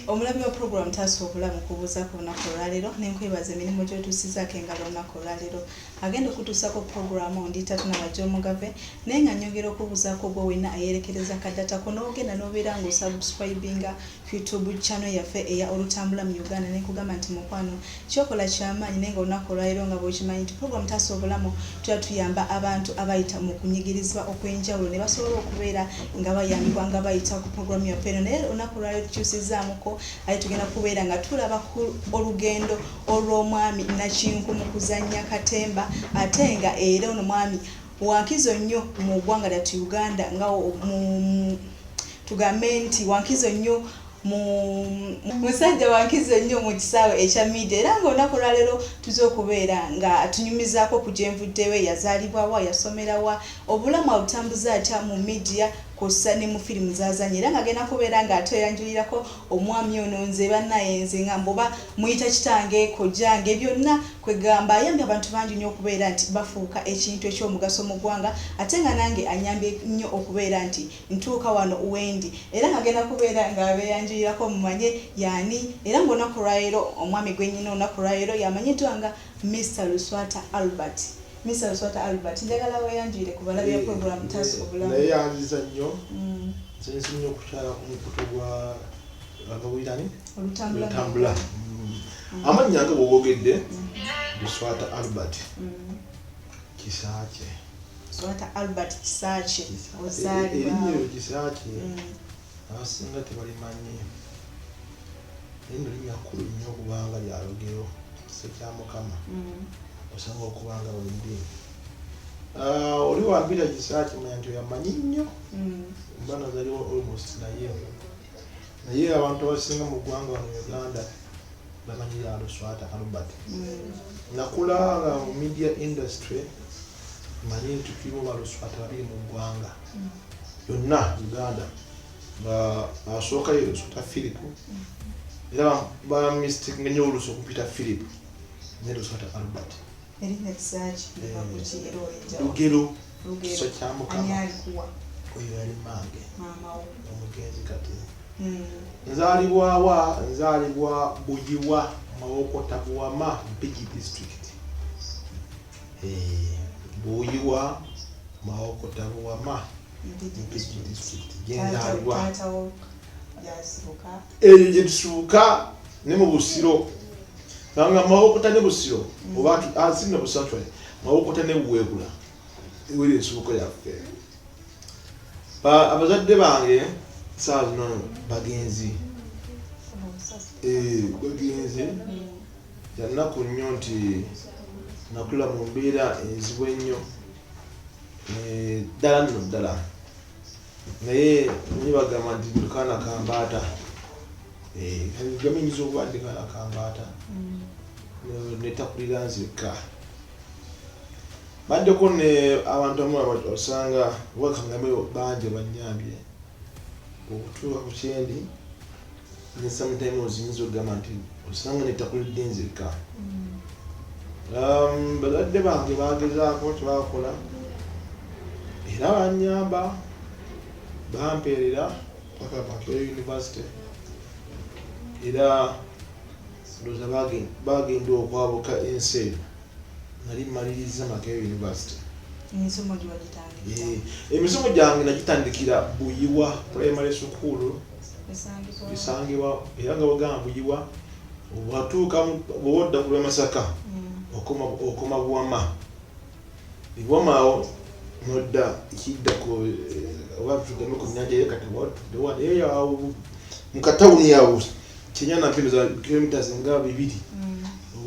omulabi wa program taso obulamu kubuuza ku lunaku olwaleero n'enkwebaza emirimu gy'otuusizaako engalo olunaku olwaleero agenda okutuusako programu ndi tatu nabajja omugave naye nga nnyongera okubuuzaako gwe wenna ayerekereza kaddata ko n'ogenda n'obeera ng'osubscribinga YouTube channel yaffe eya olutambula mu Uganda nekugamba nti mukwano kyokola kyamaanyi naye nga olunaku olwaleero nga bw'okimanyi nti program taso obulamu tuba tuyamba abantu abayita mu kunyigirizibwa okw'enjawulo ne basobola okubeera nga bayambibwa nga bayita ku program yaffe eno naye olunaku olwaleero tukyusizaamuko aye tugenda kubeera nga tulaba ku olugendo olw'omwami Nakinku mu kuzannya Katemba ate nga era ono mwami wankizo nnyo mu ggwanga lyattu Uganda nga tugambe nti wankizo nnyo musajja wankizo nnyo mu kisaawe ekya media era nga olunaku olwaleero tuza okubeera nga tunyumizaako ku gyenvuddewe yazaalibwawa yasomerawa obulamu abutambuza atya mu media kosa ne mu firimu zazanye era nga agenda kubeera nga ate yanjulirako omwami ono nze bannaye nze nga mboba muyita kitange kojjange byonna kwegamba ayambye abantu bangi nnyo okubeera nti bafuuka ekintu ekyomugaso mu ggwanga ate nga nange anyambye nnyo okubeera nti ntuuka wano wendi era nga agenda kubeera nga abeeyanjulirako mumanye yaani era nga olunaku lwaleero omwami gwennyina olunaku lwaleero yamanyiddwa nga Mr. Luswata Albert. Mr. Luswata Albert, njagala weyanjire ku balabi ya program taso obulamu. Naye yanziza nnyo. Nsinzi nnyo okukyala ku mukutu gwa abawirani. Olutambula. Amannya nga bw'ogedde Luswata Albert. Kisaache. Luswata Albert Kisaache. Erinnya Kisaache. Abasinga tebalimanyi. Erinnya linnya kkulu nnyo kubanga lya lugero. Kya Mukama. Osanga okubanga wendi oli wambira Kisaache manya yamanyi nnyo mbana zaliwo almost naye abantu abasinga mu ggwanga wano Uganda bamanyi ya Luswata Albert nakulanga mu media industry manyi nti tulimu ba Luswata babiri mu ggwanga yonna Uganda asooka ye Luswata Philip era ba mistake nnyo oluso kupita Philip ne Luswata Albert Irene Kisaache lugero so kya Mukama ani alikuwa oyo yali mange mama wo omugenzi kati nzalibwa Buyiwa Mawokota Buwama Mpigi district Buyiwa Mawokota Buwama Mpigi district genzalibwa tatawo yasibuka gyetusuuka ne mu Busiro nanga Mawokota ne Busiro obatu asinna busatwe Mawokota ne Buwegula eweli ensuuko yaffe abazadde bange saa zino bagenzi bagenzi yannaku nnyo nti nakula mu mbeera enzibu ennyo ddala nno ddala naye nyi bagamba nti kaana kambaata gamenyiza okuba ndi kaana kambaata netakulira nzekka baddeko ne abantu abamu osanga wakangambe bangi banyambye okutuuka ku kyendi ne sometimes oyinza okugamba nti osanga netakulidde nzekka bazadde bange bagezaako tebakola era banyamba bampeerera paka Makerere University era ndoza bagenda okwabuka ensi nali maliriza Makerere University emisomo gyange nagitandikira Buyiwa primary school bisangibwa era nga bagamba Buyiwa obwatuuka bwodda ku Masaka okoma Buwama Buwama nodda kiddako watugambe ku nnyanja yekatawa mukatawuni yawo Kenyana mpilo za kilometers nga 2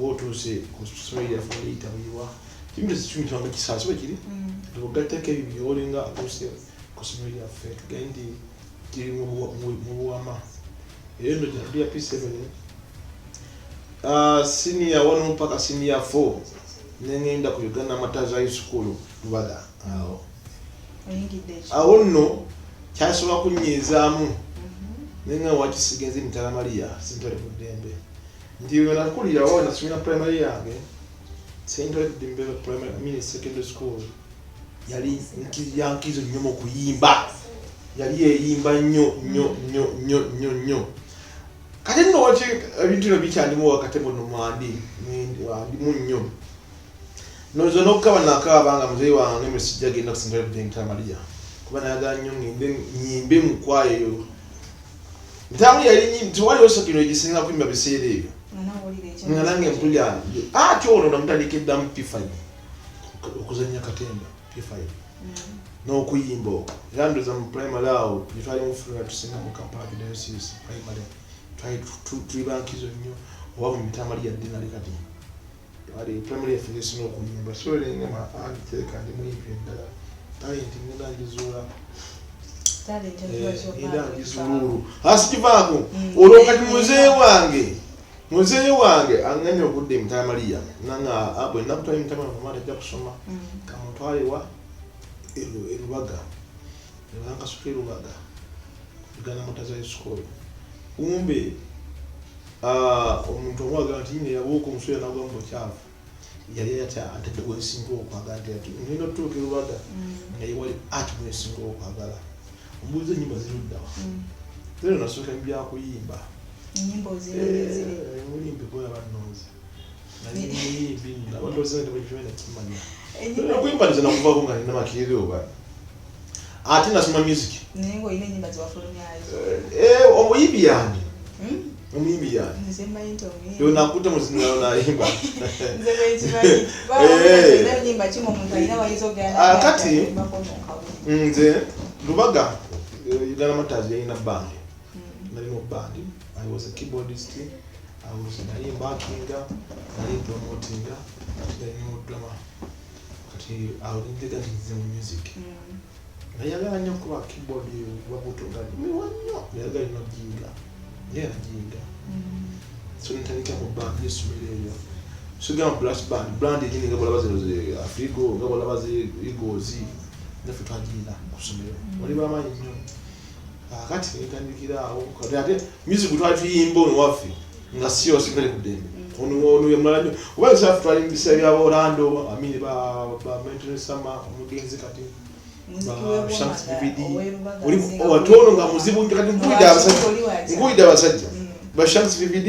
otuuse ku Somalia yafuyita Buyiwa kilometers 10 twanga Kisaache bakiri tugateke bibiri olinga akuse ku Somalia yaffe tugendi kiri mu Buwama eno ya P7 senior 1 mpaka senior 4 nengenda ku Uganda Mataza High School Lubaga awo nno kyasobola kunnyezaamu nenga wakisigenze Mutala Maria sintole ku Ddembe ndi nakulira awo nasomera primary yange sintole ku Ddembe primary secondary school yali yankizo nnyo mu kuyimba yali eyimba nnyo oti ebintu bikyalimu wakati muno mwandi munnyo nozo nokaba nakabanga muzeyi wange mesijja genda kusindira kudinta Maria kuba nayaga nnyo nyimbe mukwayo ntamu yali nyimbe wali osokino egisinga kwimba biseera ebyo nange mpulya kyolo namutandikidda mu P5 okuzanya Katemba P5 n'okuyimba okwo era ndoza mu primary awo twali mufulira tusinga mu Kampala diocese primary tulibankizo nnyo oba mu mitamali ya ddina kati wali primary affairs n'okuyimba so lenga agiteeka ndi muyimbi endala talenti ndangizuula ndangizululu asikivaako olwo kati muzeeyi wange anganya okudda emutamaliya nanga bwe nakutwala emutamaliya mama tajja kusoma kamutwale wa erubaga ebankasuka erubaga Uganda Mutaza School umbe omuntu omwaga nti nyine yabuuka omuswera nagwa mu bukyafu yali yata atadde gwesinga okwagala ati nino tuuka erubaga naye wali ati gwesinga okwagala ombuuza ennyimba ziruddawa zero nasooka byakuyimba muyimbi goya bannoozi nali muyimbi abandoozi tebakimanya kimanya okuyimba nze nakuvako nga nina makirire oba ate nasoma music omuyimbi yange omuyimbi yange nakuta muzinao nayimba kati nze Lubaga Uganda Mutaza yalina bandi nalina bandi I was a keyboardist I was backing nali promoting nali drama kati awulindega ntize mu music nayagala nnyo kuba keyboard wabutunga niwanyo nayagala nnyo jinga so nitandika mu band yesomero eyo sugamba brass band ekini nga bolaba zino Afrigo nga bolaba zi Emboozi naffe twagiina kusomero wali bamaanyi nnyo kati nitandikira awo ate music twali tuyimba ono waffe nga siyo singale kudembe ono yamala nnyo oba nsafu twali mu biseera bya Orlando amini ba Mental Summer omugenzi kati Shanks DVD watono nga muzibu kati nkuida abasajja ba Shanks DVD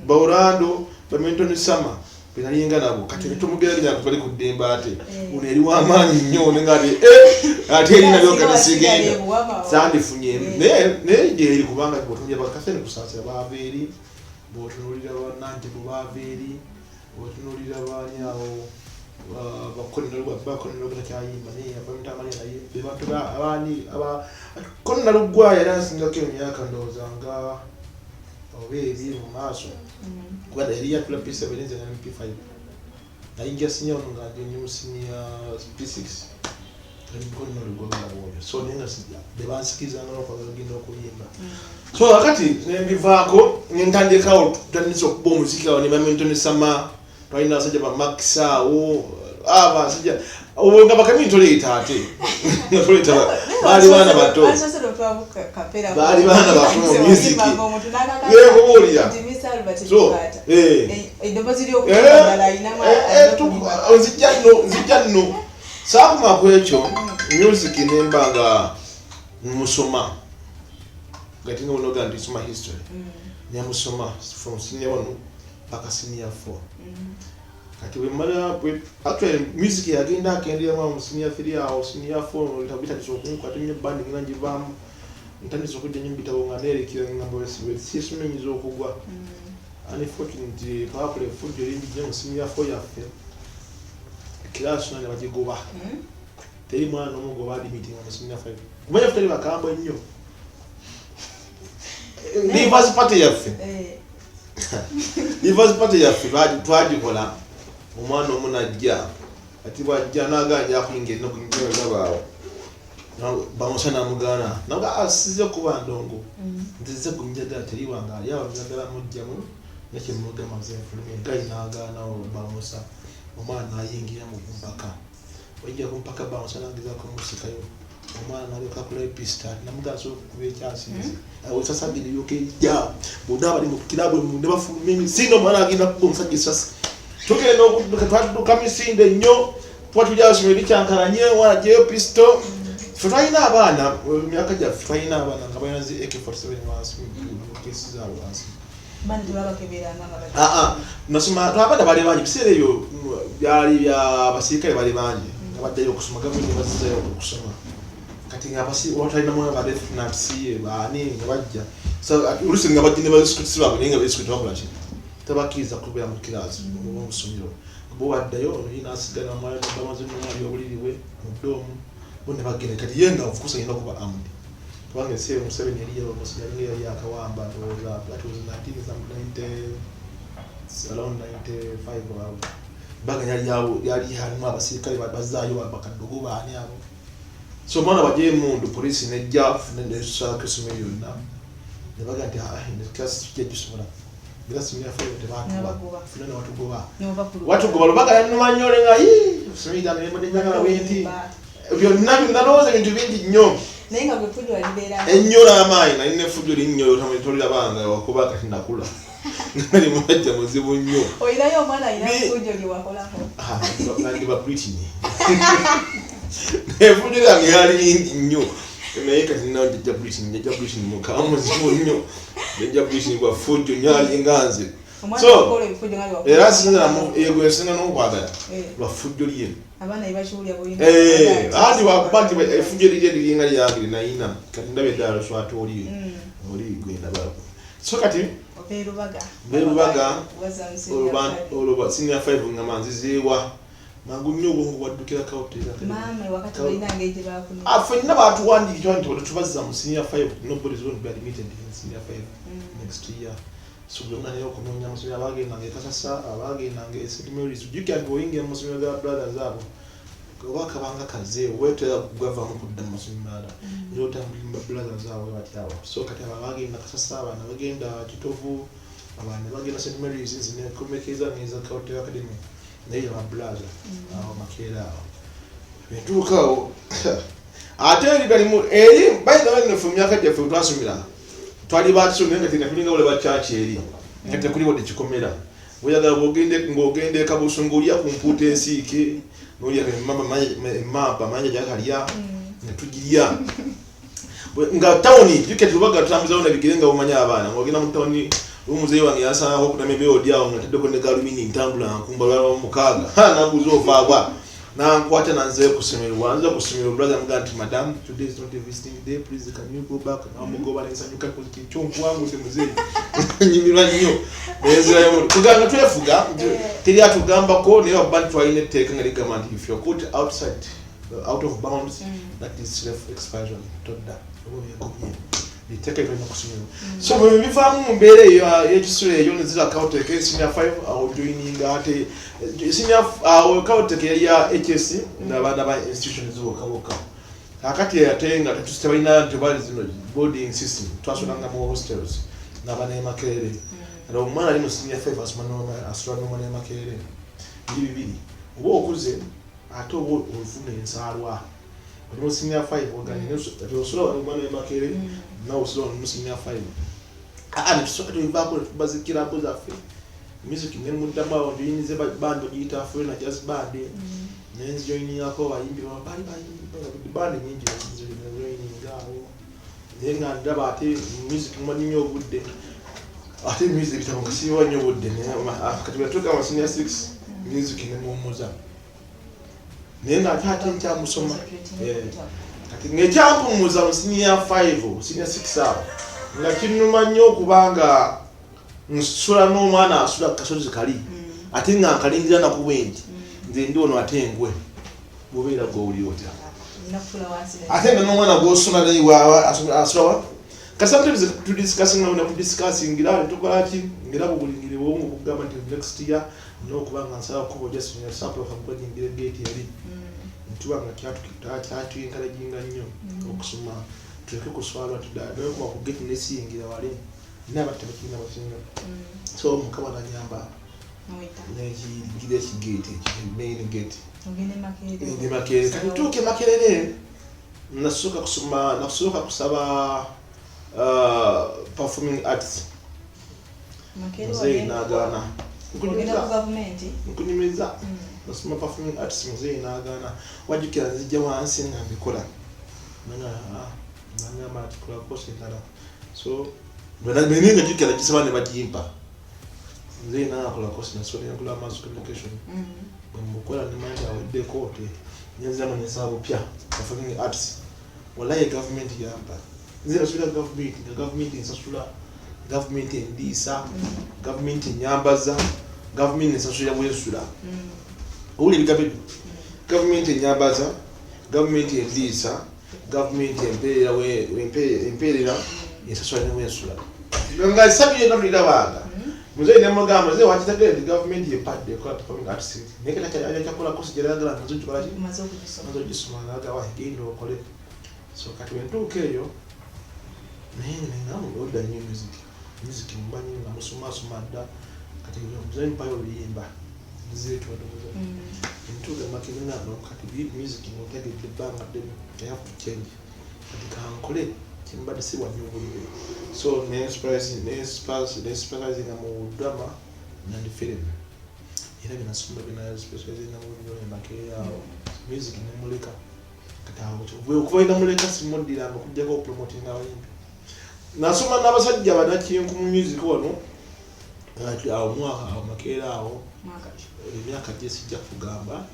ba Orlando ba Mental Summer binalinga nabo kati tumugera kutwali kudemba ate uno eri wamaanyi nnyo ngati ate eri nabyo kati sigenda sandifunye ne eri kubanga botunja bakasene kusasira babeeri botunulira bananti bubabeeri botunulira banyawo bakonero batakyayimba naye abamutamanya naye bebantu abani konna lugwaya era nsingako emyaka ndowooza nga oba ebiri mu maaso kuba yali yatula P7 nze nali P5 nayinja sinya ono nga ndi mu senior P6 konna lugwaya bwobyo so naye nga bebansikiza n'okwagenda okuyimba so wakati nembivaako nentandikawo tutandisa okuba omuziki awo ne Mental Summer twalina abasajja ba Maxawo abasajja nga bakami ntoleeta ate baali baana bato baali baana bato mu music yeekubuulira nzijja nno saakuma ku ekyo music nemba nga musoma gati nga bonoga nti soma history nemusoma from senior 1 paka senior 4 kati wemala actually music yagenda akendera mu senior 3 awo senior 4 litabita kisokunku ate band ngina njivamu ntandisa okujja nyimbitabo nga nerekera ngamba sisimenyiza okugwa unfortunately probably food erinjije mu senior 4 yaffe class nane bagigoba teri mwana n'omugoba ali meeting mu senior 5 kumanya futali bakamba nnyo Livers party yaffe Livers party yaffe twagikola omwana omunajja ati bwajja naganja akuyingira no kunyira nabaawo bamusana mugana nanga asize kuba ndongo nzize kunjaga teri wanga yawa njagala mujjamu nake muga mazefulme gai nagana bamusa omwana ayingira mu mpaka wajja ku mpaka bamusana ngiza ko musikayo omwana ali kakula epista namugaso kube kyasize awo sasa bili yoke ja budaba ali mu kilabu mu bafulme sino mwana agina ku musajja sasa tugenda okudduka misinde nnyo twatulya asomero kyankalanye wajeyo pisto twalina abaana emyaka gyaffe twalina abaana nga balina zi AK47 wansi kesi zaabo wansi bani tebabakeberanga nga nasoma twabadde bali bangi biseera ebyo byali bya basirikale bali bangi abaddeyo okusoma gavumenti bazizzayo okusoma kati nga watalinamu abarefunacs baani nga bajja olusi nga bajja ne basitusi baabwe naye nga besituti bakolaki tabakkiriza kubeera mu kirasi omusomero bo baddayo olina asigala bamaze nomwali obuliriwe mu doomu bo ne bagenda kati ye nga ofukusa alina okuba amudi kubanga ensi Museveni yali yakawamba ndowooza that was 1990 around 95 baga yali halimu abasirikale bazaayo bakaddogo baani abo so mwana bajje mundu polisi nejja nesaka esomero yonna ne baga nti klasi kijja gisomera bila simya fayiro tebakuba funana watugoba lubaga yanumanyole nga somida ne njagala wenti byonna nalowooza ebintu bingi nnyo naye nga gwe fujjo alibeera ennyola amaanyi nali ne fujjo linnyo tolirabanga wakuba kati nakula nali mwajja muzibu nnyo oyinayo omwana alina fujjo lyewakolako ndiba Britain efujjo lyange yali lingi nnyo naye kati ninawo njajja Britain mukama muzibu nnyo njajja Britain bwa fujjo nyali nganze so era singa n'okwagala lwa fujjo lye abaana ibachulia boyina hadi wakubanti efujjo lije liringa lyagire nayina kati ndabe ddala Luswata oli gwenda bako so kati berubaga oloba senior 5 nga manzizeewa mangu nnyo obwongo bwaddukira kawotera mama wakati balina ngeje bakuni afenna batuwandiikira nti tubazza mu senior 5 nobody is going to be admitted in senior 5 next year so byonna nayo okunoonya amasomero abagendanga ekasasa abagendanga St. Mary's ujjukira nti oyingira mu masomero ga brothers abo oba kabanga kaze wetera kugavaamu kudda mu masomero ala era otambulira brothers abo batyawo so kati abagenda kasasa abaana bagenda Kitovu abaana bagenda St. Mary's zinekomekeza neza Kaotera Academy naye aba brother awo makeera awo bituukawo ate eri balimu eri by the way nefu myaka gyaffe twasomera twali batusomera nga tulinga wale ba church eri nga tekuli wadde kikomera oyagala ng'ogende Kabusungu olya ku mpuuta ensiike n'olya emamba manya gyakalya ne tugirya nga tawuni juketi lubaga tutambuzawo nabigere nga omanya abaana ng'ogenda mu tawuni omuzeeyi wange yasangaako okutama ebyodi awo nga teddeko ne galumini ntambula nkumba lwalwa mukaaga nabuuza ovaagwa nankwata nanzeyo ku ssomero wanze ku ssomero brother muga nti madam today is not a visiting day please can you go back namugoba nensanyuka kyonkuwanguze muzeeyi nyimirwa nnyo nenzirayo tuganga twefuga teri atugambako naye wabantu twalina etteeka nga ligamba nti if you're caught out of bounds that is self expansion todda oba byegomye liteka ibyo nakusomero so bwe bivaamu mu mbeera y'ekisula eyo nezira Kaoteka senior 5 awo joininga ate senior Kaoteka ya HS n'abaana ba institutions z'okaboka akati ate nga tetusitabulina tebali zino boarding system twasonanga mu hostels n'abaana emakerere era omwana ali mu senior 5 asoma n'omwana emakerere bibiri oba okuze ate oba olufuna ensaalwa oli mu senior 5 oganye osobola omwana emakerere nawe osobola mu senior 5 netusoka tubivaako netubazikirako zaffe music nemuddamu awo njoyinize bando giyita Afro Jazz Band nenzijoyiningako bayimbi bandi nyingi nezijoyiningawo naye nga ndaba ate music mumanyi nnyo obudde ate music bitabo nga siwa nnyo obudde kati bwatuuka mu senior 6 music nemuwummuza naye nga ate nkyamusoma kati ng'ekyampummuza mu senior 5 senior 6 awo nga kinnuma nnyo okubanga nsula n'omwana asula ku kasozi kali ate nga nkalingira nakubwendi nze ndi ono ate engwe bubeera gwowuli otya ate nga n'omwana gw'osula naye asulawa kasometimes tudiscusingira tukolaki ngera bubulingire bwongo bugamba nti next year n'okuba nga nsala kuba just sample of bajingira gate yali ntuba nga kyatuyinkalajinga nnyo okusoma tuleke kuswalwa tudala naye kuba ku gate nesiyingira wali n'abatabakirina basinga so mukama nanyamba nekigira ekigate main gate ndi Makerere kati tuuke Makerere nasooka kusaba performing arts muzeeyi n'agaana nkunyumiza nasoma performing arts muzeeyi n'agaana wajjukira nzijja wansi nga mbikola nangamba ati kola kosi endala so Beninga jikira kisabane bagimpa. Nze na akola course na Sonia kula mass communication. Mbukola ni manja wa Kooti. Nyenza mu nsabu pya. Performing arts. Wallahi government yamba. Nze rasula government insasula. Government endisa. Government nyambaza. Government insasula wesula. Uli bikabidu. Government nyambaza. Government endisa. Government emperera insasula wesula. Nga sabiye namulira banga. Muze ne mugamba muze wakitagere the government yepadde ko performing arts. Neketa kya chakola course geragala nazo chikola chi mazo kujisoma naga wa hindo kole. So kati wentuke eyo nene ngamu oda new music mbanyi na musoma da kati muze mpayo biyimba zetu wadogo. Ntuke makina no kati beat music no take the bang at them they have to change. Kati kankole kimbade si wa nyubuliwe. So next specializing mu drama na film. Ila binasumba bina specializing mu makeya music ni mulika. Kataho cyo kuva ina mulika simodira ngo kujja ko promoting abayimbi. Nasoma nabasajja badaki ku music wano. Ati awo mwaka makera awo. Mwaka. Emyaka jesi jja kugamba.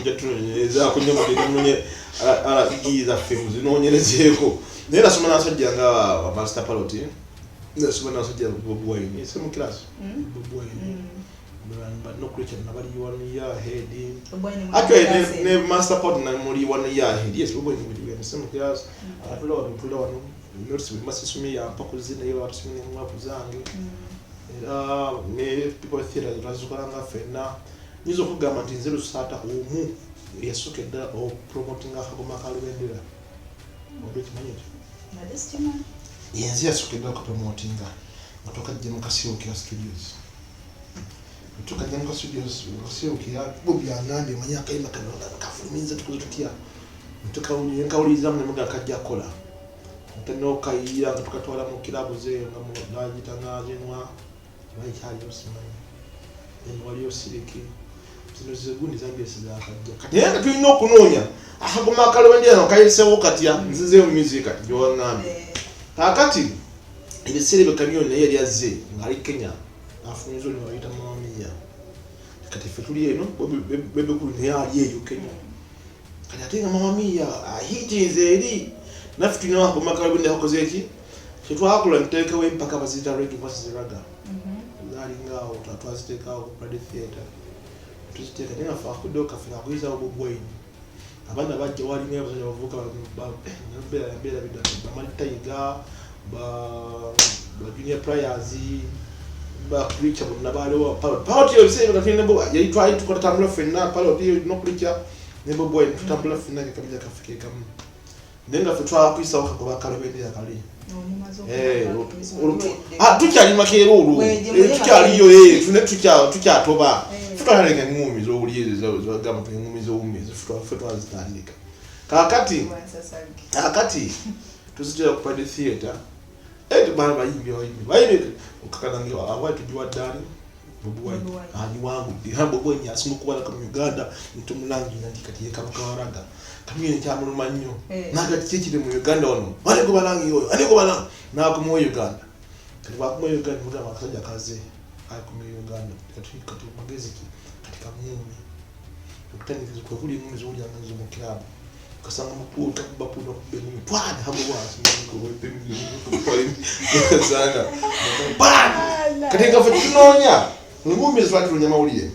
Ija tunyeza kunyama munye igiza films zinonyerezeko. Nera soma nasajja nga master pilot. Nera soma nasajja boboy ni sema class. Boboy. But no creature nobody 1 year ahead. Actually ne master pilot na muri 1 year ahead. Yes boboy ni we sema class. Apula no notes we must sumi ya pakuzina yo atusumi mwapu zange. Ne people theater razukalanga fena nizo kugamba nti nze Luswata omu yasokedda o promoting akagoma kalubendera obeti manyeti na destima yenzi yasokedda ko promoting kutoka Jemuka Studios kutoka Jemuka Studios ya bobi anande manyaka ima kanonda kafuminza tukuzutia kutoka unyenga uliza mne mga kajja kola ntano kayira tukatwala mu kilabu ze ngamu najitangaje nwa bayikyali osimanya waliyo siriki zino zegundi zambi esizakajja kati yenga tulina okunoonya akagoma akalwendera kayisewo katya nzizeyo music gyowaŋŋambye kakati ebiseera ebyo naye yali azze ng'ali Kenya afunyiza oli bayita mamamiya kati ffe tuli eno bebekulu naye ali eyo Kenya kati ate nga mamamiya ahitinze eri naffe tulina akagoma akalwendera kakoze eki kyetwakola nteekawo empaka baziyita reggae versus raga ngawo twaziteekawo ku Pride Theatre tuziteeka naye afa akudoka ffe akuyizawo bobwaini abaana bajja walimu abasajja bavuka beera bamalitayiga junior pliers bakulica bonna baaliwo paloti eyo ebiseera natulina yali twali tukatambula ffenna paloti eyo nokulica ne bobwaini tutambula ffenna kekabija kaffe kekamu naye nga ffe twakuyisawo kagoba kalubendera kali tukyali makeera olwo tukyaliyo tune tukyatoba tutwaleka engumi zowuliyezagamba engumi zowumezi ffe twazitandika kakati tuzitera ku Pride Theatre tubala bayimbi okakanange awayi tujiwa ddani bobuwayi ajiwangudde bobuwayi asinga okubalaka mu Uganda ntumulangira nti kati yekabaka waraga kamuyini kyamuluma nnyo nagati kyekiri mu Uganda wano aneko balangi oyo aneko balangi nakumuwa Uganda kati bakumuwa Uganda mugamba akasajja kaze akumuwa Uganda kati magezi ki kati kamumi okutandikiza kwekuli engumi zowulyanga zo mu kilabu kasanga mupuuta bapuuta kubengumi twada hamwe wansi kasanga kati nga ffe tunoonya engumi zitwatulonya mawulire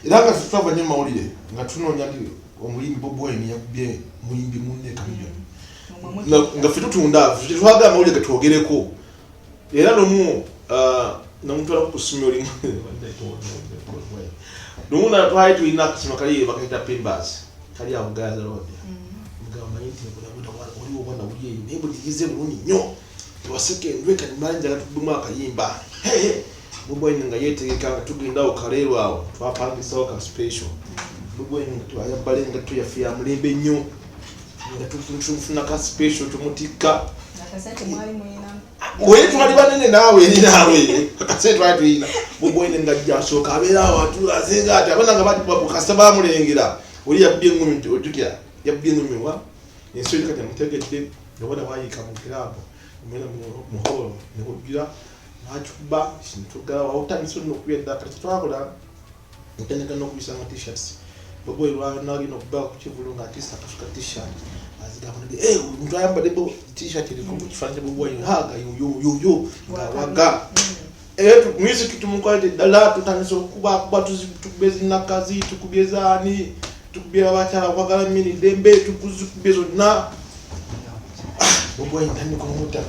era nga ffe twavanye mu mawulire nga tunoonya nti omuyimbi bobwaini yakubye muyimbi munne kamiliyoni nga ffe tutunda twagala amawulire gatwogereko era nomu namutwala ku ssomero limu nomu twali tulina akasima kali bakayita Pimbas kali awo Gaza Road mugamba nti oliwo bwana uli eyo naye buligize bulungi nnyo tewaseke ndweka nimanjala tudumu akayimba bobwaini nga yeetegeka nga tugendawo kaleerwa awo twapangisawo ka special bobwaini twayambala engatto yaffe ya mulembe nnyo nga tufuna ka special tumutikka oye twali banene naawe eri naawe akasente twali tulina bobwaini nga jasooka abeera awo atulazenga ati abaana nga bakasa bamulengera oli yabbye engumi otutya yabbye engumi wa ensoli kati amutegedde nga bwana wayiika mu kilabu mena muhoro nikugira nachuba sintuga wautaniso nokuyenda kati twakola nteneka nokubisanga t-shirts bobo irwa nagi nokuba kuchivulunga atisa kasuka t-shirt azida kunde muntu ayamba debo t-shirt liko kufanya bobo haga yo ngawaga music tumukwate dala tutaniso kuba tukubezi nakazi tukubezani tukubira bachala kwagala mini dembe tukuzukubyezo na bobo indani kumuta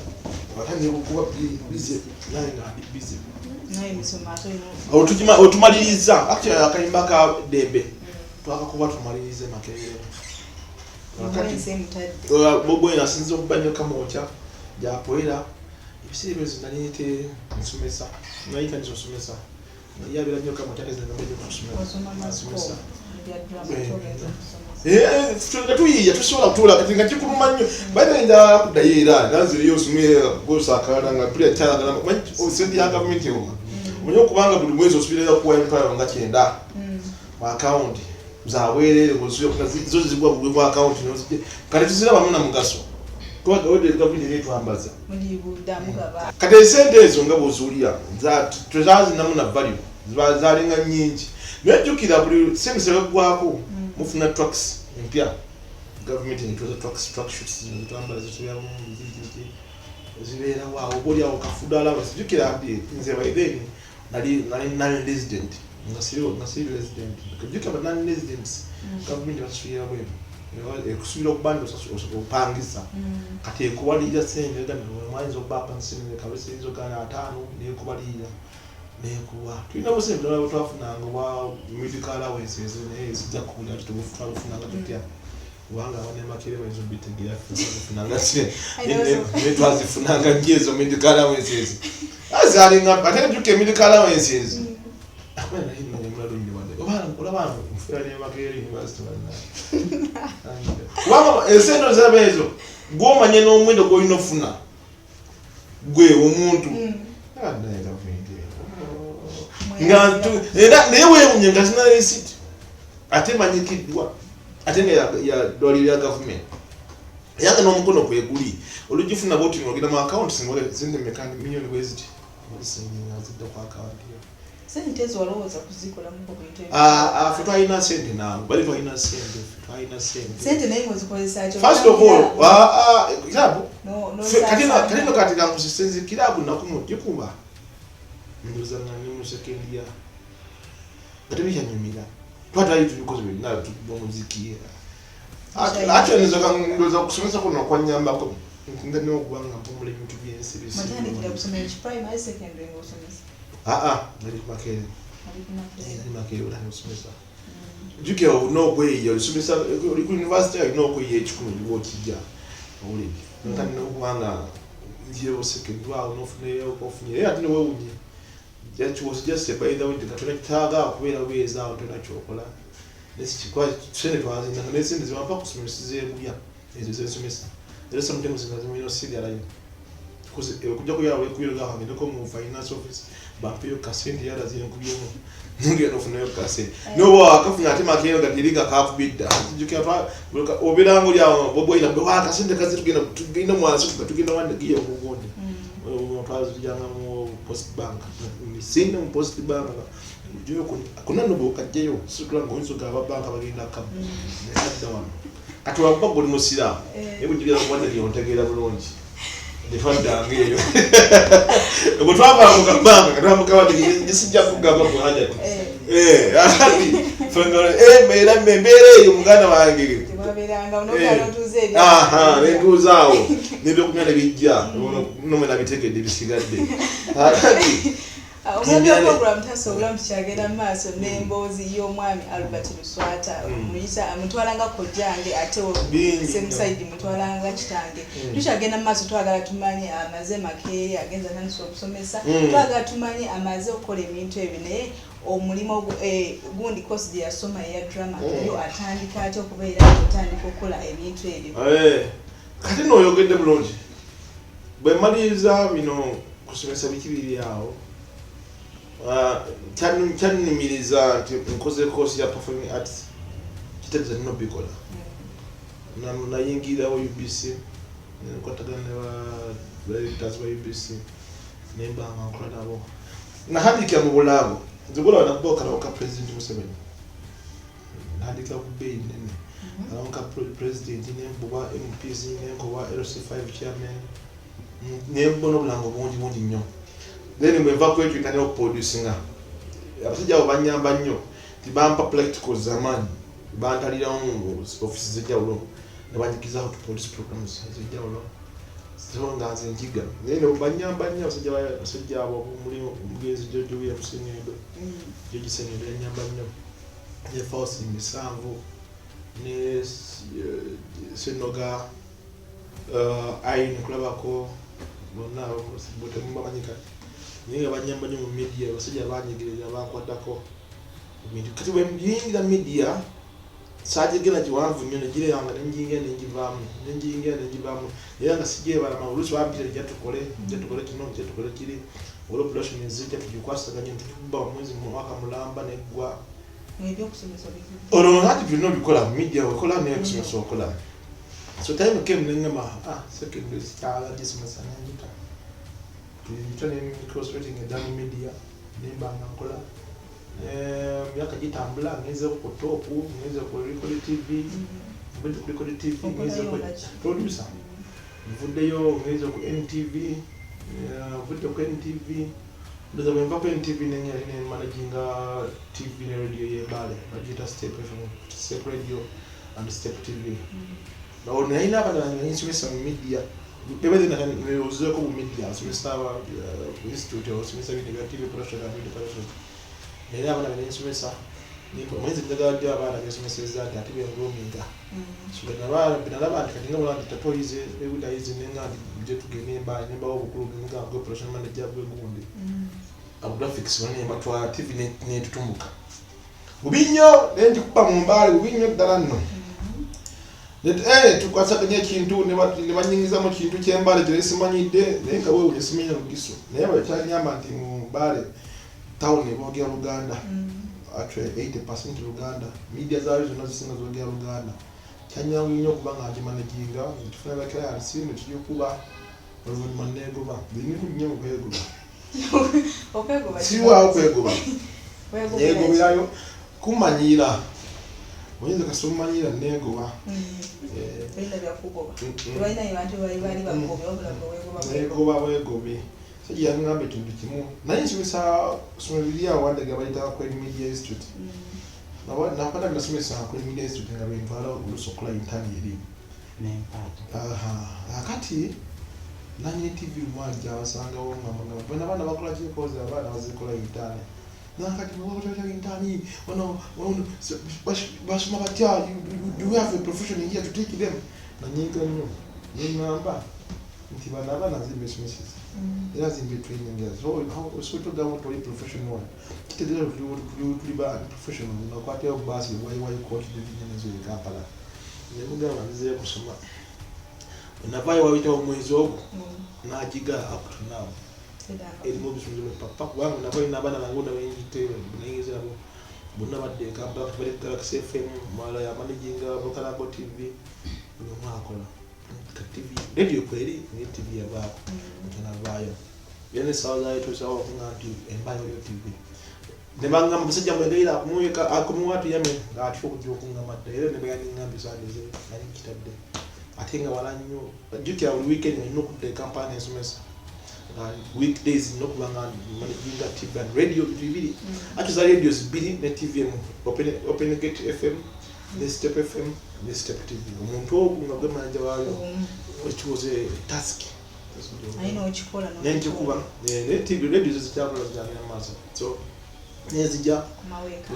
watanje kukuba busy nanga busy naye misomato otumaliriza actually akayimba ka dembe twakakuba tumalirize makerere bobo inasinza okubanyo kamocha japoera ibisiro zinanite nsumesa naika nsumesa yabira nyoka mocha nsumesa tuyiya tusobola kutula kati nga kikumanyo bayinza kudayira naziri yosumye gosakala nga pule tala osendi ya government yoma munyo kubanga buli mwezi osubira kuwa empire nga kyenda mu account zawere gosuyo zo zigwa mu account no kati tuzira bamuna mugaso twaga ode government yetu ambaza mulibuda mugaba kati sente ezo nga bozulia za tuzazi namuna value zalinga nyingi nejukira buli semisera gwako mufuna trucks empya government into the truck structures zitambala zituya mu muziki zibera wa oboli awo kafudala basijukira ati nze baideni nali resident ngasiri resident kujika ba nali residents government basuya bwe ekusubira okubanda osopangisa kati ekubalira sente gana mwanzo baba nsine kabisa izo kana 5 nekubalira nekuwa twina bose ndala twafunanga wa medical allowances ne sija kula tufunanga tutya wanga wane makere wezo bitegira funanga tse ne twazifunanga ngezo medical allowances azalinga batete duke medical allowances akwena hino nyamalo nyibande obana kula bana mfera ne makere university bana wanga esendo zabezo gomanye no mwendo go inofuna gwe omuntu ndaga ngantu newe unyenga sina receipt atemanyikidwa atenge ya doli ya government yanga no mukono kweguli olujifuna boti ngogida mu account singole zinde mekani million weziti singa zidda kwa account yo sente ezo waloza kuzikola mu kubintu futwa ina sente na bali twa ina sente naye ngozikozesa kyo first of all kilabu no kadino katika musisenzi kilabu nakumu jikuba ndozana ni musekendia gatabisha nyumira twata yitu because we na tubomuziki acha ndoza kusomesa kuno kwa nyamba ko ndani okubanga mpumule ibintu byensi matani kila kusomera primary secondary ngosomesa nali makere ula nosomesa juke no way yo somesa ku university no ko ye chikumi liwo kijja uli ndani okubanga ndiye secondary wa no fune ofunye ati no wewe that was just by the way the taga kubera weza ontona chokola nesikwa tsene twazi ndanga nesindi zimapa kusomesize kuya ezo zesomesa there sometimes ngazimino sigara yo kuze kujya kuyawe kuyiruga hamwe ko mu finance office bapiyo kasindi yara zire kubyemo ngiye no funayo kasindi no akafuna ati makero gadirika kafubida juke atwa obirango lya bobo ina bwa kasindi kazi tugina mwana tugina wande giye kugonde twazi tujanga mu post bank ni singa mu post bank ujo kuna no kajeyo sikura ngo inzo gaba bank bagenda kam ne hadda wan atwa bago ni musira ebu jigira kwande lyo ntegera bulonji defanda ngeyo ngo twaba mu bank katamba kawadi gisijja kugaba ko haja ati fengora mera mbere yo mugana wange tibabiranga unokalo tuze nenguzawo nibyo kunyana bijja no mena bitegede bisigadde ati omwami program tasobola mchagera maso n'emboozi y'omwami Albert Luswata muyisa amutwalanga kojjange ate semuside mutwalanga kitange tushagenda maso twagala tumanye amaze makeya agenza nanso okusomesa twagala tumanye amaze okola ebintu ebyo naye omulimo gundi course ya soma ya drama yo atandika ate okubeera atandika okukola ebintu ebyo kati n'oyogedde bulungi bwe maliriza bino kusomesa bikibiri awo chanimiriza nkoze course ya performing arts kitageza no bikola na yingira wa UBC kwatagana wa that's why UBC nemba ngankola nabo nahandika mu bulabo nzibula nakuboka na president Museveni nahandika ku bay nene alonka president nembuba MPs nengoba LC5 chairman nembono bulango bungi nnyo then mweva kwetu ikane okuproducinga abasajja abanyamba nnyo tibampa practical zamani bantalira mu offices z'ejawulo nebanyikiza how to produce programs z'ejawulo zonga zenjiga nene banyamba nnyo abasajja abo muri mugezi George William Senedo George Senedo yanyamba nnyo ye force misanvu ne Senoga Irene kulabako bona bote mumanyika niga banyamba nnyo mu media abasajja banyigerera bakwatako ibintu kati bwe muyingira media sajegera kiwanvu nnyo negire yanga nenjivamu era nga sijye bala mawulusi wabire jatukole kino kiri olo production nzija tujikwasaganya tukuba mwezi mu mwaka mulamba negwa Maybe okusomesa biki. Olo ngati bino bikola media wakola ne kusomesa wakola. So time came nengama secondary style dismissa nanyita. Turning cross-rating edamu media nimba ngakola. Myaka gitambula ngeze ku top, ngeze ku record TV, ngeze ku record TV, ngeze ku producer. Mvudeyo ngeze ku NTV, mvudeyo ku NTV. Ndoza bemba ku NTV nenye managing TV na radio yebale, bagita Step FM, Step Radio and Step TV. Na ona ina bana nisomesa media. Bebe na uzoe ko media, somesa institute au somesa video TV production and video production. Nina bana nisomesa ni mwezi ndaga bana nisomesa za atibe ngominga. So na bana binalaba katinga bana tatato hizi ebuda hizi nenga je tugene ba nemba obukuru nga go production manager bwe ngundi. Graphics bane matwa TV ne tutumbuka. Ubinyo ndi kuba mumbali ubinyo dalanno. Tukwasakanya kintu ne banyingiza mu kintu kyembale kye simanyide nenga wewe ulisimenya rugiso. Naye bakyanyamba nti mumbale town ebogya Uganda. Actually 80% Uganda. Media zayo zino zisinga zogya Uganda. Kyanyangu nnyo kuba ngaje managinga tufuna bakaya arsine tuyo kuba Robert Manego ba. Bini kunyo kwego. Okwego ba. Siwa okwego ba. Yego byayo kumanyira. Mwenye kasomanyira nego ba. Benda bya kugoba. Baina yabantu bali bagobe obula wego be. Sije yangambe tundu kimu. Na yinsimisa somelia wanda gabaita kwa media institute. Na pata nasomesa kwa media institute ngabe mpala ulusokola intani yeri. Akati nani TV mwaja wasanga wo mama bana bakola chikoza bana bazikola intani. Nakati mwakola intani bashuma batya you have a profession here to take them na nyinga nyo nyamba nti bana zimesmisi ila zimbe training ya so to down to a professional kitedera kuliba professional na kwate basi why coach the vision zo Kampala nemuga wanze kusoma unapaye wawita omwezi ogo na jiga up to now elimo bisunzwe papa wangu napaye nabana bangona wenjite nayingiza abo bonna badde Kampala kubere Galaxy FM mala ya managing Bokala TV no makola TV radio kweli ni TV yabako tunabayo yene sawa yetu sawa kunganti embayo yo TV nebanga musajja mwendeira kumuyeka akumu watu yame ngati kujjo kungamata era ne bayani ngambi sandize nali kitadde atenga walanyo duty ya weekend no kudde company esomesa weekdays no kubanga managing TV and radio TV actually radios bili ne TV open gate FM ne Step FM ne Step TV umuntu ngabwe manje wayo which was a task I know chikola no nje kuba ne TV radio zitabula zanya maza so nezija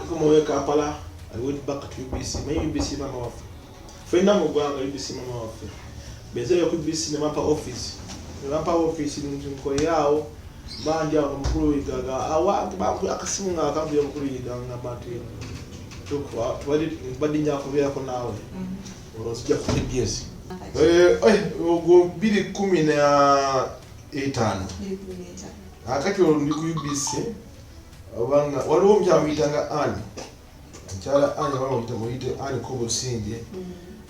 kumaweka Kampala I went back to UBC my UBC mama wafu fenda mugwanga UBC mama wafu beze yo UBC ne mapa office n'inko yao bandi awo mukuru yigaga awa akasimunga akambi yo mukuru yigaga bati twali badinya kubera ko nawe urosija ku DBS go 2015 akati ndi ku UBC abanga waliwo mbyamwitanga ani cyala ani bamwita muite ani ko businge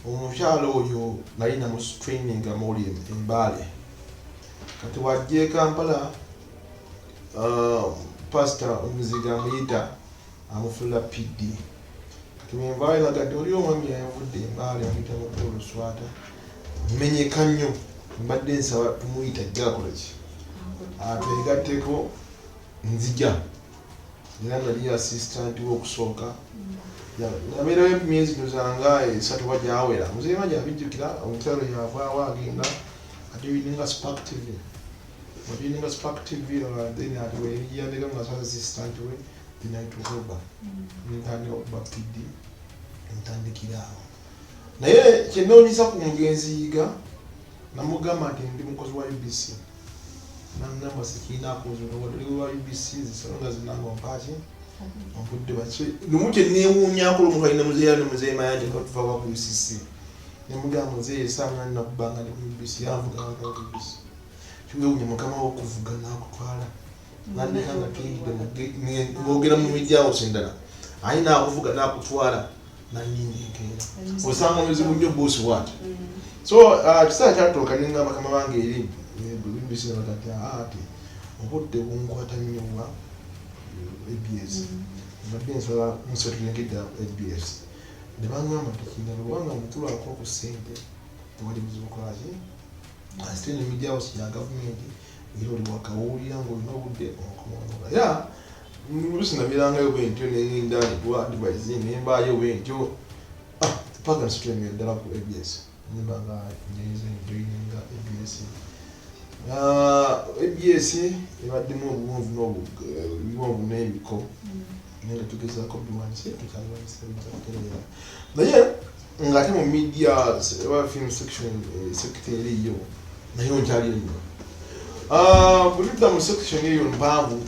omukyalo oyo nali na training amoli embale kati wajje Kampala pastor omuziga amuyita amufulla PD kati mwenvaayo nagadde oli omwami yavudde embaale amuyita mu Luswata menyeka nnyo mbadde nsaba tumuyita jjakola ki atwegatteko nzija era nali assistant w'okusooka nabeerawo emyezi tuzanga 3 wajawera muzeema gyabijjukira omutalo yavaawo agenda atiwininga Spark TV then atiweyandeka nga sasa assistant we dinaitukoba ntandika PD ntandikiraawo naye kyenoonyisa ku mugenzi yiga namugamba nti ndi mukozi wa UBC nangamba sikinakuzuwa UBC zisonga zinanga mpaki ompudde bakye lumu kyenneewuunyako lumu kalina muzeeya ne muzeema yange katuva ku UCC nemugamba muzeeya esamanya nakubanga ndi ku UBC yanvuganga ku UBC kiwewunya mukama wokuvuga nakutwala nandeka nga tuyingidde ngogera mu mijjawo sendala ayi nakuvuga nakutwala naningekeera osanga omuzibu nnyo bosi wati so kisaa kyatooka nengamba kama bange eri UBC nabagati ati obudde bunkwata nnyo wa ABS mbadde nsala musetulengedde ABS ne bangamba tekina lubanga mutulwako ku ssente tewali buzibu kolaki asite nemijjawo kya gavumenti era oli wakawulira ng'olina obudde okumonoga era lusi nabeerangayo bwentyo nengenda netwa advise nembaayo bwentyo paka nsitulengera ddala ku ABS nembanga njeiza enjoyininga ABS ABS ebaddemu obuwonvu n'ebiko nga tugezaako biwanise tukyaliwanisa naye ng'ate mu media film section sector eriyo nayo nkyaliyo nnyo bwe tudda mu section eyo mpanvu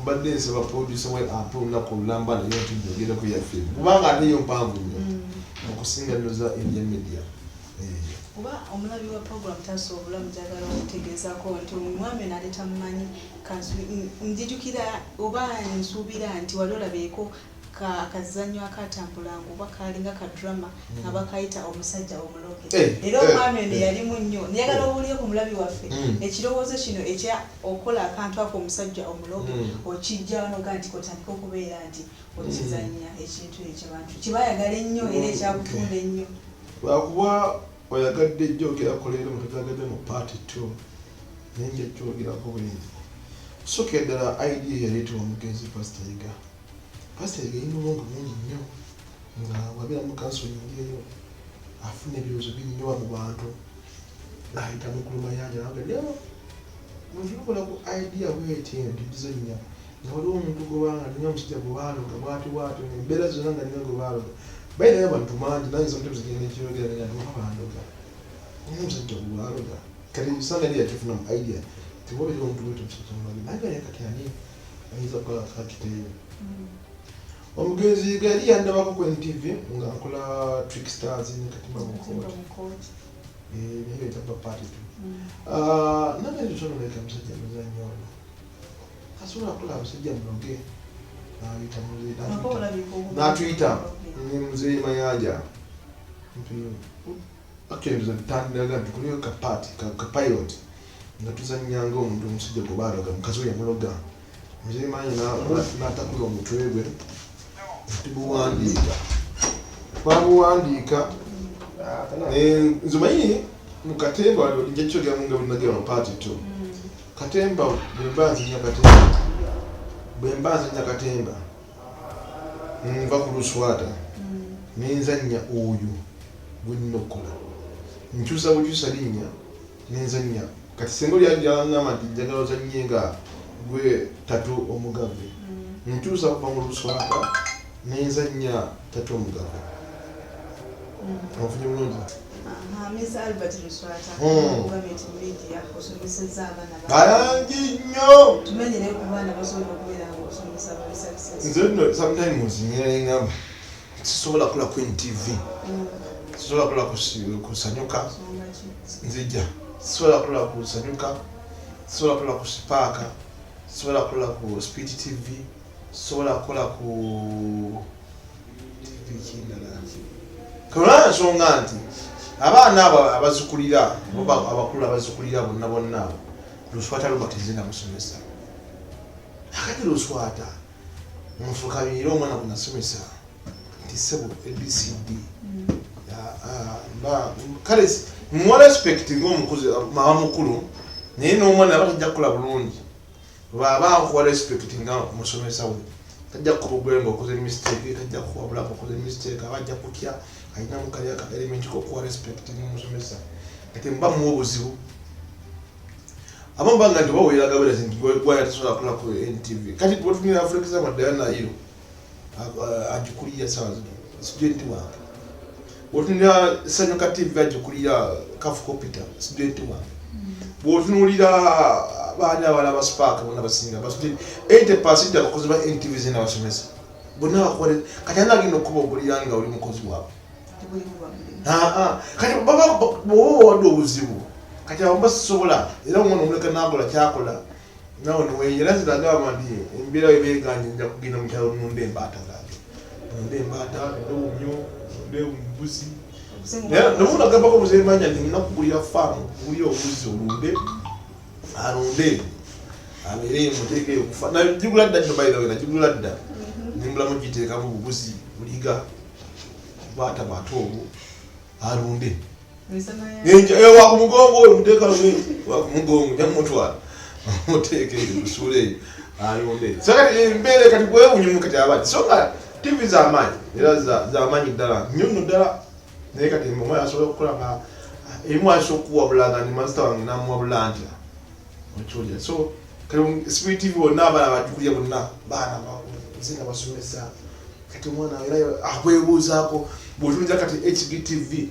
mbadde nsaba producer we ate olunaku olulamba nayo ntujjogerako yaffe kubanga ate yo mpanvu nnyo okusinga nno za India media oba omulabi wa program tasobola mujagala okutegezaako nti omwami naleeta mumanyi njijukira oba nsuubira nti wali olabeeko akazannyo akatambulanga oba kalinga kadrama nga bakayita omusajja omuloge era omwami ono yalimu nnyo njagala owulire ku mulabi waffe ekirowoozo kino ekya okola akantu ako omusajja omuloge okijja noga nti kotandika okubeera nti okizannya ekintu ekyabantu kibayagala ennyo era ekyakutunda ennyo lwakuba oyagadde ejjogerako leero mutugagadde mu part 2 nenja ejjogerako bwenzi kusooka ddala idea yaleeta omugenzi pastor yiga yina obwongo bungi nnyo nga wabeera mu kansolingi eyo afuna ebirowoozo binyowa mu bantu ayita mukulumayanja nagaddewo mutukola ku idea bweti ndizanya nga waliwo omuntu gwebanga ninga omusajja gwebaaloga bwati embeera zonna nga ninga gwebaaloga bayinayo abantu mangi nayinza omutebu zigenda ekyogera nga niwabandoga ninga omusajja gwebaaloga kati usanga eri yakifuna mu idea tiwabeera omuntu bweti omusajja mulabi naye gaye kati ani ayinza kukola kakiteeyo omugenzi gali yandabako ku NTV nga nkola Trickstars ne Katemba mu Kooti naye etaba part 2 nanga nitono leka musajja muzannyo ono asobola kukola abasajja muloge n'atuyita ne muzeeyi mayanja actually tukuliyo ka pilot nga tuzannyanga omuntu omusajja gwe baaloga mukazi we yamuloga muzeeyi mayanja n'atakula omutwe gwe twabuwandiika nzumanyi mu Katemba nja kyogera munga bunagera mu part 2 Katemba bwemba nzanya Katemba nva ku Luswata nenzanya oyo gwenina okukola nkyusa bukyusa linnya nenzanya kati senga oli yangamba nti njagala ozannye nga gwe Tatu Omugave nkyusa kuva mu Luswata nenzanya Tatu Omugave ofunye bulungi Mr. Albert Luswata gavumenti media osomesezza abaana balangi nnyo tumenyere ku baana basobola okubeera nga osomesa bali success nze nno sometimes ngengamba sisobola kukola ku NTV sisobola kukola kusanyuka nzija sisobola kukola kusanyuka sisobola kukola ku Spark sisobola kukola ku Speed TV sisobola kukola ku TV kindala kubanga nsonga nti abaana abo abazikulira oba abakulu abazikulira bonna abo Luswata Robert zina musomesa akati Luswata mufuka biro mwana kunasomesa tisebo ABCD ba kale mu respect ngomukuzi mama mukulu naye n'omwana abatajja kukola bulungi baba ko respect nga musomesa we tajja kubugwe ngo koze mistake tajja kuwabula ko koze mistake abajja kutya ayina mukali aka element ko ko respect ni musomesa ate mba mu obuzibu abamba nga ndibo wera gabira zingi gwa yatasola kula ku NTV kati tutumira Africa za madana hiyo ajukulia sawa student wa wotunya sanyoka TV ajukulia kafu kopita student wa wotunulira baana wala baspark bona basinga basudde 80% abakozi ba NTV zina basomesa bona bakore katana gino kubo bulira nga oli mukozi wabo kati baba bo wado uzibu kati abo basobola era umuntu umuleka nagola kyakola nawo niwe yerazi daga mandi embira webeganye nja kugina mu cyaro nunde mbata ngake nunde mbata ndumyo nunde umbuzi nubona gamba ko muzemanya ndi nakugulira farm uri obuzi olunde arunde abere muteke kufa na jigula dda by the way na jigula dda nimbula mujiteka mu bubuzi buliga bata batobu arunde nje wa kumugongo muteka wa kumugongo nyamutwa muteke kusule arunde saka mbele kati gwe unyumuka cyabati soka TV za manyi era za manyi dala nyuno dala neka timbo moya asobola okukola nga emu asokuwa bulanga ni master wange namuwa bulanja ochoja so kali Spirit TV wonna abana bajukulya bonna baana zina basomesa kati omwana era akwebuuzaako bw'otunza kati HGTV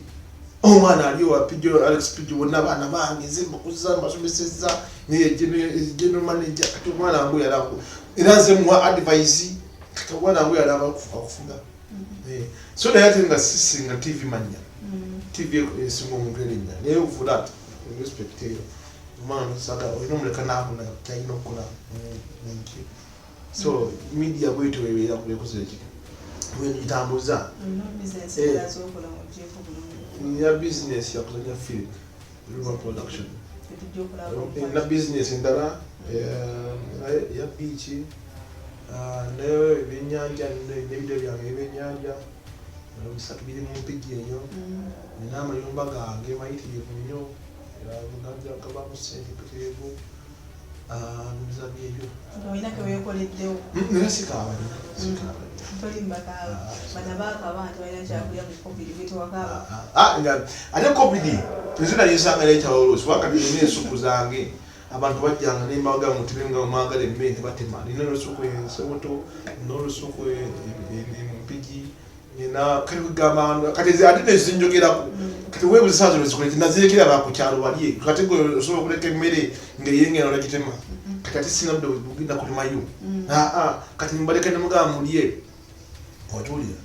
omwana aliyo wapijo Alex Pijo bonna baana bange zimba kuza basomeseza ne general manager kati omwana ambuya alako era nze muwa advice kati omwana ambuya alaba kufunga so na yati nga sisi nga TV manya TV esingo mungelinya naye for that respect you man saka onomuleka nabo na taino kola nki so media bwetu webera kulekozeki when itambuza business yazo kola mu jefu bulungi ya business ya kuzanya film river production na business ndala ya beach nayo eby'ennyanja n'ebyo byange ebyennyanja bisatu biri mu mpigi eyo nina amayumba gange mayitirivu nnyo muganja kabamu sente peterevu nizabi ebyo olina ke weekoleddewo nera sikaabali tolimbaka bana baakaba nti balina kyakulya mu covid betewakaba ate covid nzina yisanga lekyawolosi wakati nina ensuku zange abantu bajjanga nembaga mutibenga omwagala emmere batema nina olusuku ensoboto n'olusuku empigi nina kali kugamba kati ate nezinjogerako kati webuzisazo lwezikoleki nazirekera bakukyalo balye kati gwe osobola okuleka emmere ng'eyengera olagitema kati ate sina budde bugenda kulimayo kati mbaleka nemugamba mulye otuulira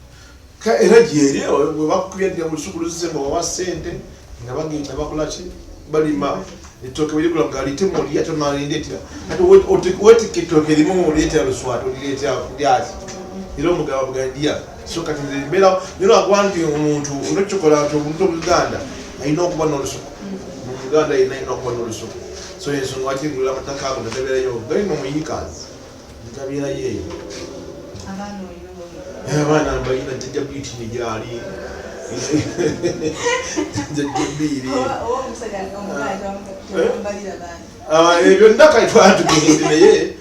era gyeri bwe bakubya olusuku luzisemba wawa ssente nga bagenda bakolaki balima etoke bili kula ngalite mu lya tomalindetira ati wetike toke limu mu lya Luswata olileta lyati ilo mugaba bugandia so kati mbera nino agwanti omuntu unochokola to omuntu mu Uganda ayina okuba n'olusuku mu Uganda ayina okuba n'olusuku so yeso nwati ngula mataka ago ndabera yo gari mu muyikazi ndabera yeyo abana bayina tejja biti ni jali Jabiri. Ebyo ndaka twatugende naye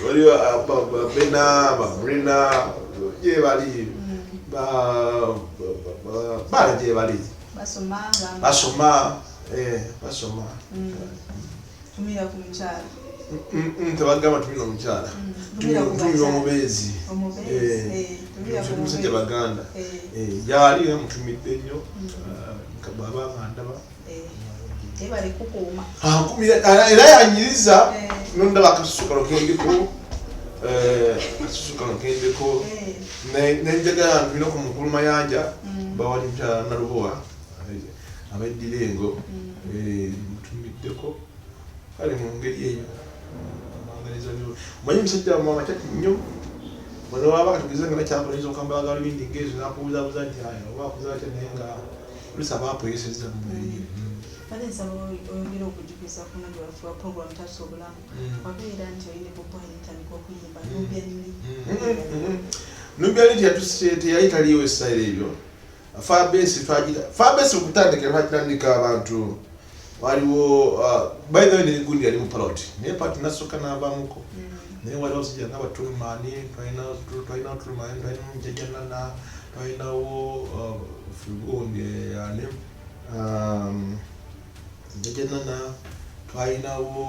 waliwo bena Brina je bali ba je bali basoma tumira ku mchara ntibagamba tumira omukyala tumira omubezi tumira omusajja baganda yali mutumidde nnyo baba ngandaba ebale kukuuma era yanyiriza nondaba akasusuka kendeko nenjagala ntulina ku mukulu mayanja bawali mukyala nalubowa abeddirengo mutumiddeko kale mu ngeri eyo manyi musajja mama kyati nnyo bano waba katugize nga nakyakoleza okamba bagala bindi ngezo nakubuzabuza nti oba akuza atya naye nga olusi aba apoyeseza mu ngeri Vanessa oyongera okujukiza ku nnaku lwaffe wa program Taata Obulamu wabeera nti olina bubwayintandika okuyimba Nubya teyali taliyo essayiro ebyo Fabesi okutandika abantu waliwo by the way n'egundi yali mu paroti naye pati nasooka n'avaamuko naye waliwo sijja n'abatulumaani twalina otulumaani twalina omujjajjanana twalinawo gundi yani jajjanana twalinawo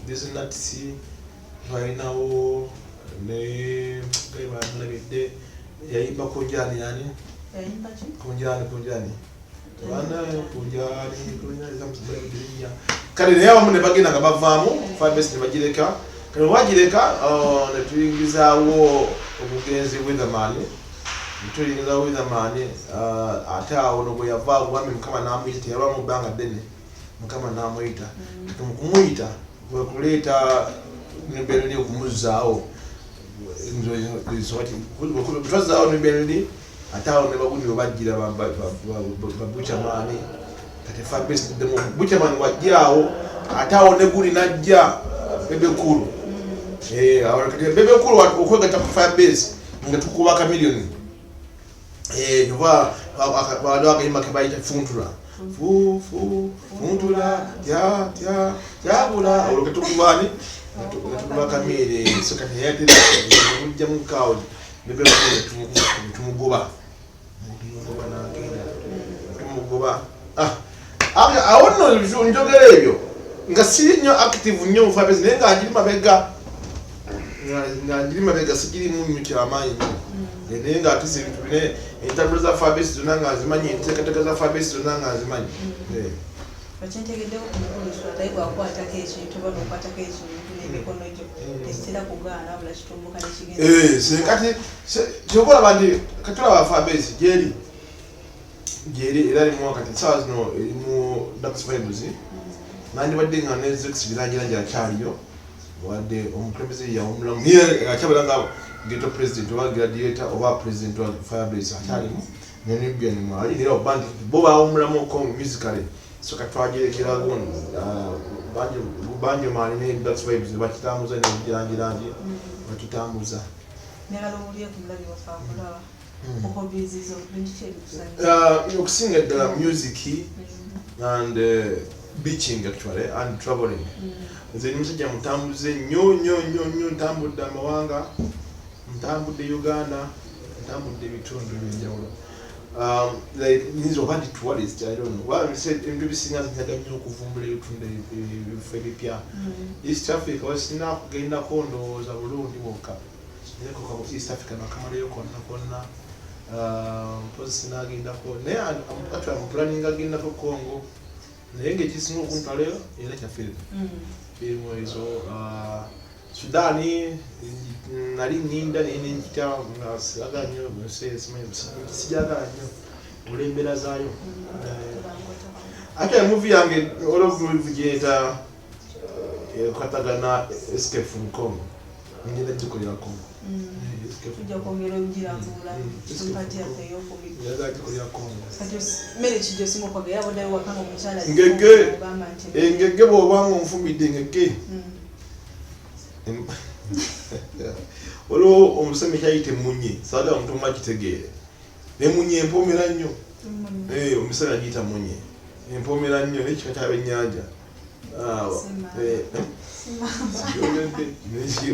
disinatisi twalinawo ne gaibanalabidde yayimba kunjani yani kunjani kale naye abamu ne bagenda nga bavaamu Fabesi ne bagireka kale wagireka ne tuyingizaawo obugenzi Weatherman ate awo no bwe yavaawo mwami Mukama n'amuyita teyalwa mu bbanga ddene Mukama n'amuyita mu kumuyita kwe kuleeta nebelli okumuzzaawo twazaawo nebelli ate awo ne bagundi we bajjira babuchamani kati Fabesi buchamani wajjaawo ate awo ne guli najja bebekulu kati bebekulu okwegatta ku Fabesi nga tukuba kamiliyoni waliwo akayimba ke bayita funtula funtula tyabula olwo ketukubani tukuba kamiri so kati yatejja mukaawo bebekulu tumugoba awo nno njogera ebyo nga siri nnyo active nnyo mu Fabesi naye nga njiri mabega sigirimu nnyo kyamaanyi nnyo naye nga ate ebintu bine entambula za Fabesi zonna nga nzimanyi enteekateeka za Fabesi zonna nga nzimanyi Okyentegeddewo ku mukulu Luswata bw'akwatako ekintu oba n'okwatako ekintu n'emikono gyo tekitera kugaana wabula kitumbuka nekigenda kati kyokolaba nti katulaba Fabesi gyeri era limu wakati saawa zino eri mu Ducks Vibes nandibadde nga ne Zex Birangira akyaliyo wadde omukulembeze yawumulamu niye akyabala nga ghetto president oba gladiator oba president wa Fabesi akyalimu nenebyani mwali era oba nti bo bawumulamu oko musically so katwagirekera guno banjo mali ne Ducks Vibes bakitambuza nebirangira bakitambuza nebalowulye ku mulabi wafaakulaba okubizizo okusinga ddala music and beaching actually and traveling nze ni musajja mutambuze nnyo ntambudde amawanga ntambudde Uganda ntambudde ebitundu ebyenjawulo nyiza oba ndi tourist I don't know ebintu bisinga nyaga nnyo okuvumbula ebitundu ebifo ebipya East Africa wasina kugendako ndowooza bulungi bwokka East Africa nakamalayo konna mpozi sinagendako naye atwala mupulaninga agendako Congo naye ngaekisinga okuntwalayo era kyafirimu firimu ezo Sudani nali nninda naye nenkita nga siraga nnyo sijagala nnyo olw'embeera zaayo ate movie yange olw'omuvi gyeta kwatagana Escape from Congo ngenda gikolera Congo tujja kwongera obugirambula empati yaffe ey'okubiri gikolera Congo kati mmere kijjo simu kwagera abaddayo wakanga omukyala engege bw'obanga onfumbidde engege waliwo omusemi kyayita emunye saagala omuntu omu agitegeere nemunye empoomera nnyo omusemi agiyita munye empoomera nnyo nekika ky'abennyanja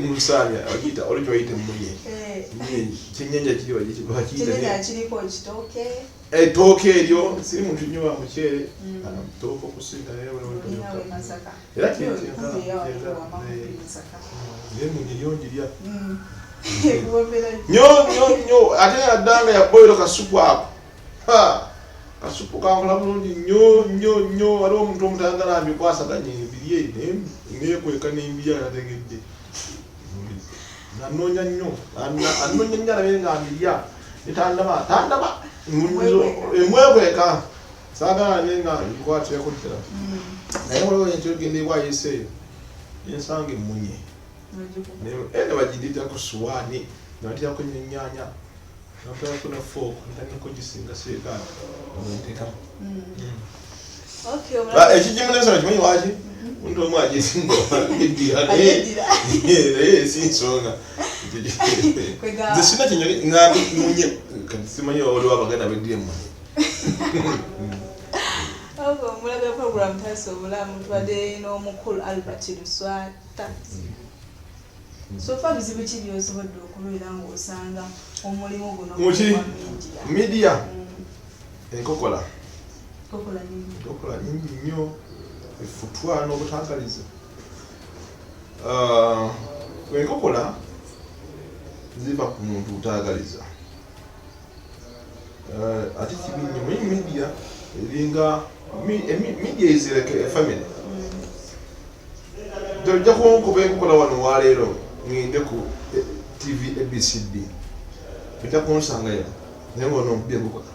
musaanya agiyita olwekyo bayita emunye kyennyanja kiriko ekitooke ettooke eryo siri muntu nnyo wa mukyere tooke okusinga era nemunye lyongirya nnyo ate naddanga yaboyiro kasupu ako kasupu kankola bulungi nnyo waliwo omuntu omutayagala ambikwasaganya ebirye neekweka nembirya nategedde nanoonya nnyo anoonya nnyo alabe nga mbirya netandaba emwekweka saagala naye nga nkwatiraku ddala naye waliwo ento egenda ebwayiseeyo ensanga emunye ne bagindita ku suwaani nebatirako n'ennyaanya Napenda kuna fork ndani kujisinga sika unateka Okay, ekijimene sana kimanyi waki undo omwaji singo media sinsonga nze sina kinyoge ngambi munye simanyi oli wabaganda beddiemu Omulabe program tasobolamu twadde n'omukulu Albert Luswata. So far bizibu ki by'osobodde okubeera ng'osanga omulimu guno media enkokola kokola nyingi nnyo efutwa n'obutangaliza enkokola ziva ku muntu butangaliza ate kibi nnyo muyi media eringa media is like a family tojja kuba enkokola wano waleero ngende ku TV ABCD ojja kunsangayo naye ng'ono mpya enkokola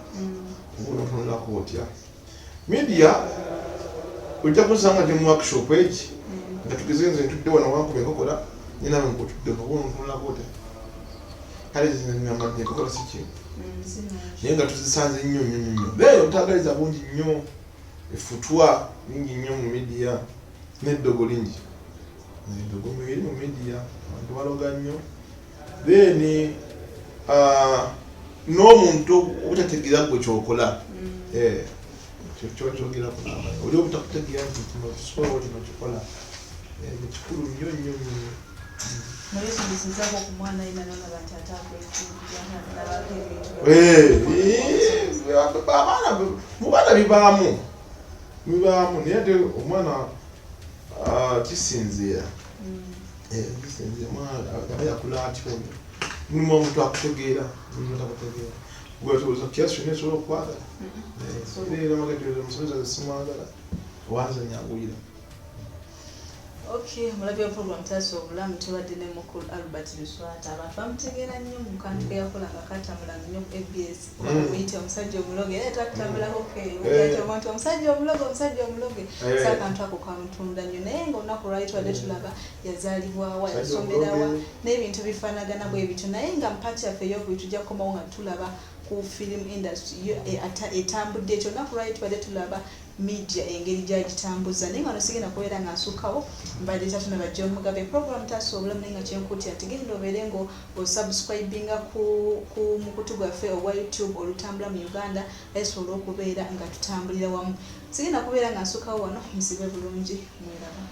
onotunulako otya media ojja kusanga gye mu workshop egi nga tugeze nze ntudde wano wankuba enkokola ninawe nkutudde onotunulako otya kale zinamanya enkokola siki naye nga tuzisanze nnyo beeyo obutangaliza bungi nnyo efutwa nyingi nnyo mu media n'eddogo lingi eddogo eri mu media abantu baloga nnyo then n'omuntu obutategeera gwe kyokola kyokyogerako n'amanyi oli obutakutegeera nti kino kisobola kino kikola kikulu nnyo nnyo nnyo Mwesubizaako ku mwana ina nona batata mu baana bibaamu naye ate omwana kisinziira mwana aba yakula atyo mulimu omuntu akutegeera mulimu takutegeera gwetooza kyasi kyonna esobola okukwagala era magatireza omusomesa zesimwagala owanzanya agwira. Okay, omulabe program tasobolamu tubadde ne mukulu Albert Luswata. Abantu bamutegeera nnyo mu kantu ke yakolanga katambula nnyo ku ABS okuyita omusajja omuloge era twatambulako okuyita omuntu omusajja omuloge sakantu ako kamutunda nnyo naye ng'olunaku lwali twadde tulaba yazaalibwawa yasomerawa n'ebintu bifaanagana bwe bityo naye nga mpaati yaffe ey'okubiri tujja kukomawo nga tulaba ku film industry etambudde ekyo olunaku lwali twadde tulaba media engeri gyagitambuza naye nga nosigenda kubeera nga nsukkawo mbadde tatuna bajja omugabe program tasobolamu naye nga kyenkuti ati genda obeere ngo osubscribinga ku mukutu gwaffe ogwa YouTube olutambula mu Uganda esobola okubeera nga tutambulira wamu sigenda kubeera nga nsukkawo wano musibe bulungi mweraba.